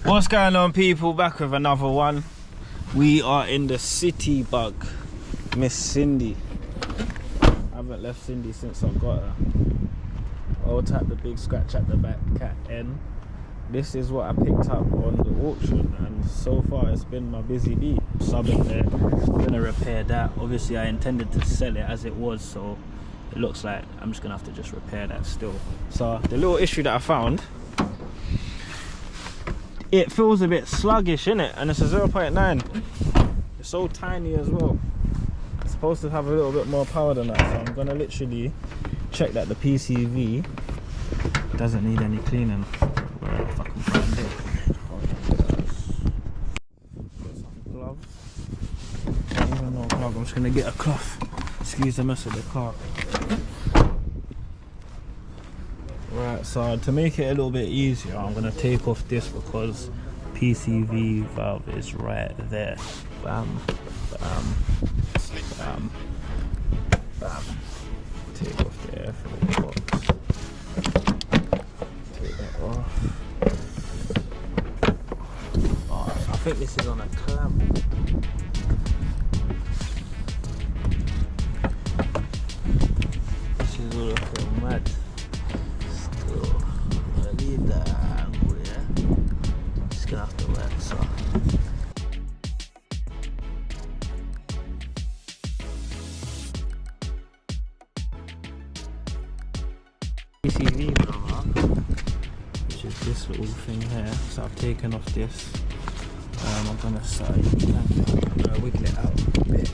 What's going on, people? Back with another one. We are in the city bug. Miss Cindy. I haven't left Cindy since I got her. I'll tap the big scratch at the back, cat N. This is what I picked up on the auction, and so far it's been my busy bee. Sub in there, I'm gonna repair that. Obviously I intended to sell it as it was, so it looks like I'm just gonna have to just repair that still. So the little issue that I found, it feels a bit sluggish, innit? And it's a 0.9. It's so tiny as well. It's supposed to have a little bit more power than that, so I'm gonna literally check that the PCV doesn't need any cleaning. Where the fuck can find it? Got some gloves. Don't even know a glove. I'm just gonna get a cloth. Excuse the mess of the car. Right, so to make it a little bit easier, I'm gonna take off this because PCV valve is right there. Bam, bam, bam, bam. Take off the air filter box. Take that off. Oh, I think this is on a clamp. This is all looking mad. Gonna have to work, so PCV cover, which is this little thing here. So I've taken off this. I'm gonna start wiggle it out a bit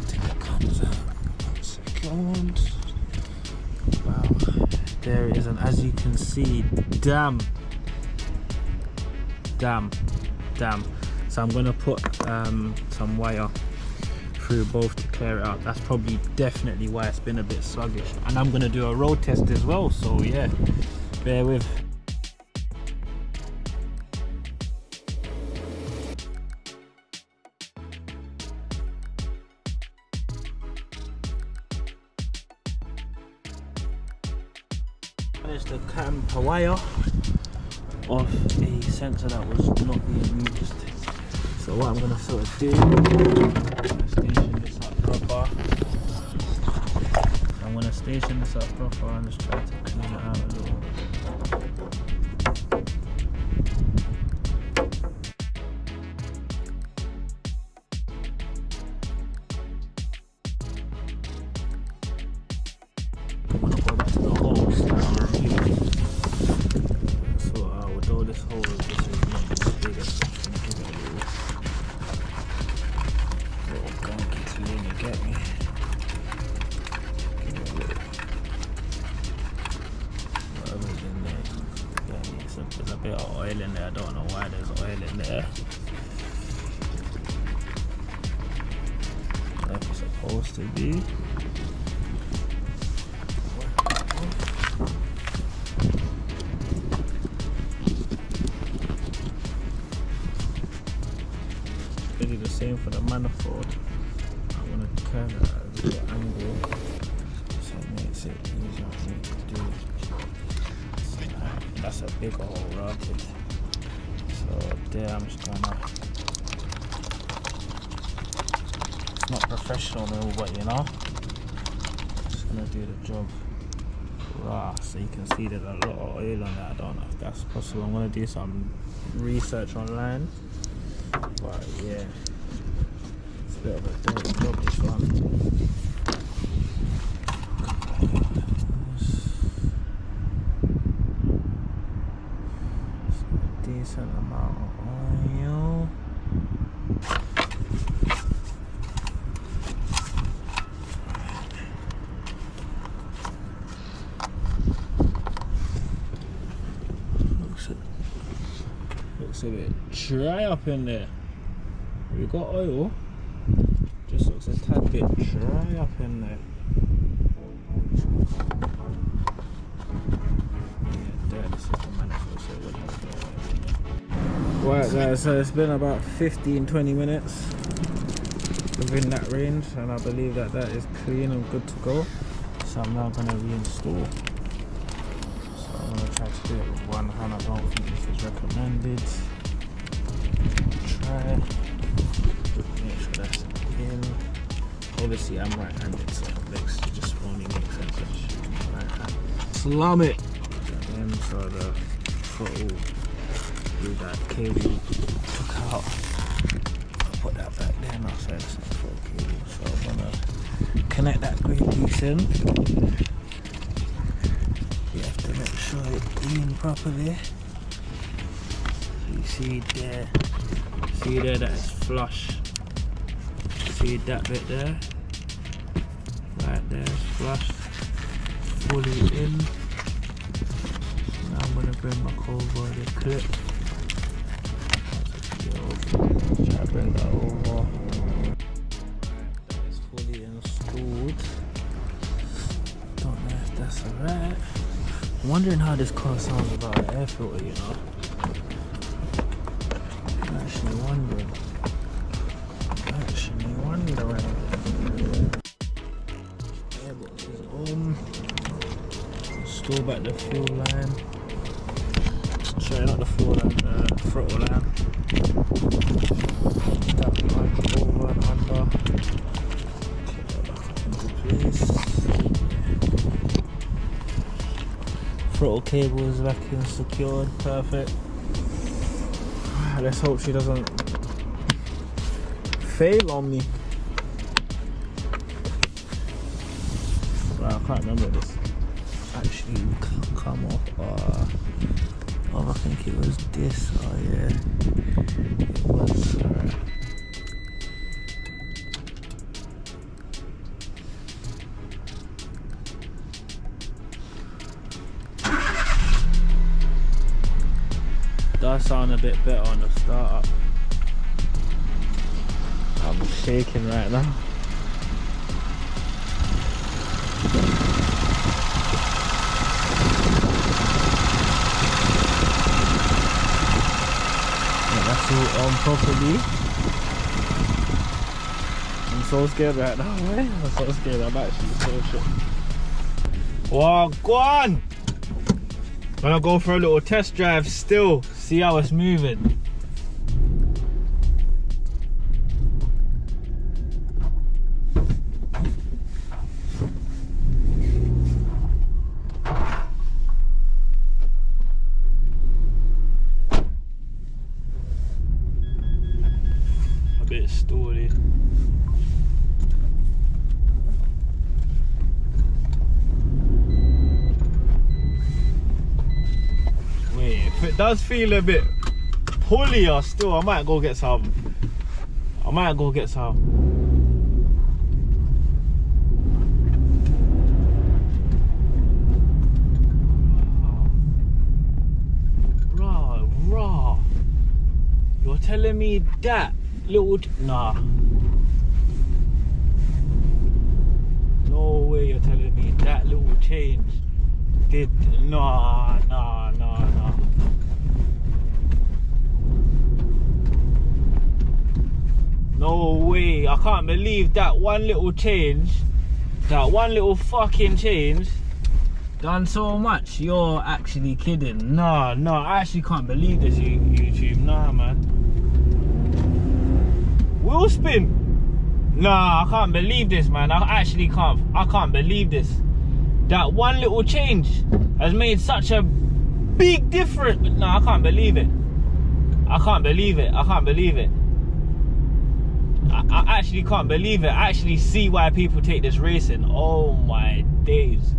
till it comes out. 1 second. Wow, there it is, and as you can see, damn. So I'm gonna put some wire through both to clear it out. That's probably definitely why it's been a bit sluggish, and I'm gonna do a road test as well, so yeah, bear with. There's the clamp wire off a sensor that was not being used. So what I'm gonna sort of do, I'm gonna station this up proper. And just try to clean it out a little. I'm gonna go back to the holes now. This hole, this is not the biggest. I'm just gonna give it a little gunky clean, you get me? Give it a little. Whatever's in there. Yeah, there's a bit of oil in there. I don't know why there's oil in there. Like it's supposed to be. Do the same for the manifold. I'm going to curve it at a little angle so it makes it easier for me to do. That's a big hole routed. So there I'm just gonna, it's not professional though, but you know, just gonna do the job raw. So you can see there's a lot of oil on that. I don't know if that's possible. I'm gonna do some research online. But yeah, it's a bit of a dirty job, this one. It's a decent amount of oil. Looks a bit dry up in there. We got oil, just looks a tad bit dry up in there. Yeah, this is the manifold, so it wouldn't have oil in there. Right guys, so it's been about 15-20 minutes within that range, and I believe that that is clean and good to go. So I'm now going to reinstall. So I'm going to try to do it with one hand. I don't think this is recommended. handed. Try. Make sure that's in. Obviously, I'm right-handed, so it just only makes sense that you should be right hand. Slam it. And so the throttle with that cable took out. I'll put that back there now, so it's not throttle cable. So I'm gonna connect that grey piece in. You have to make sure it's in properly. You see there that it's flush. See that bit there? Right there, it's flush. Fully in. Now I'm gonna bring my over the clip. Try to bring that over. That is fully installed. Don't know if that's alright. I'm wondering how this car sounds without an air filter, you know? I'm actually wondering. Airbox is on. Install back the fuel line. Sorry, not the fuel line, the throttle line. That line over and under. Put that back up into place. Throttle cable is back in secured, perfect. Let's hope she doesn't fail on me. Well, I can't remember this actually come off. Oh, I think it was this. Oh yeah, it was. Does sound a bit better on the startup. I'm shaking right now. Yeah, that's all on properly. I'm so scared right now, man. I'm so scared. I'm actually so shook. Wow, go on! Gonna go for a little test drive still, see how it's moving. A bit sturdy. If it does feel a bit pullier still, I might go get some. Raw. You're telling me that little... Nah. No way you're telling me that little change did... Nah. No way, I can't believe that one little change, that one little fucking change done so much. You're actually kidding. No, I actually can't believe this, YouTube. Nah, man. Wheel spin. Nah, I can't believe this, man. I can't believe this. That one little change has made such a big difference. Nah, I can't believe it. I can't believe it. I actually can't believe it. I actually see why people take this racing. Oh my days.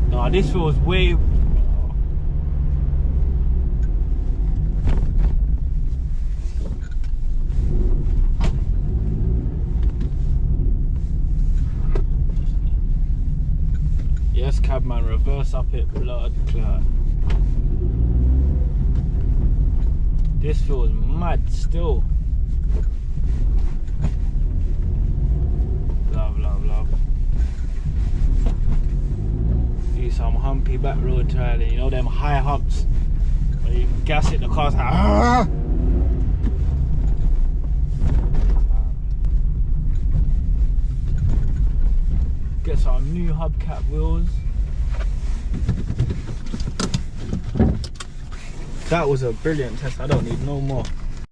No, this feels way... Yes, cabman, reverse up it, blood clot. This feels mad still. Love. Do some humpy back road trialing, you know them high humps where you gas it, the car's like, ah! Get some new hubcap wheels. That was a brilliant test. I don't need no more.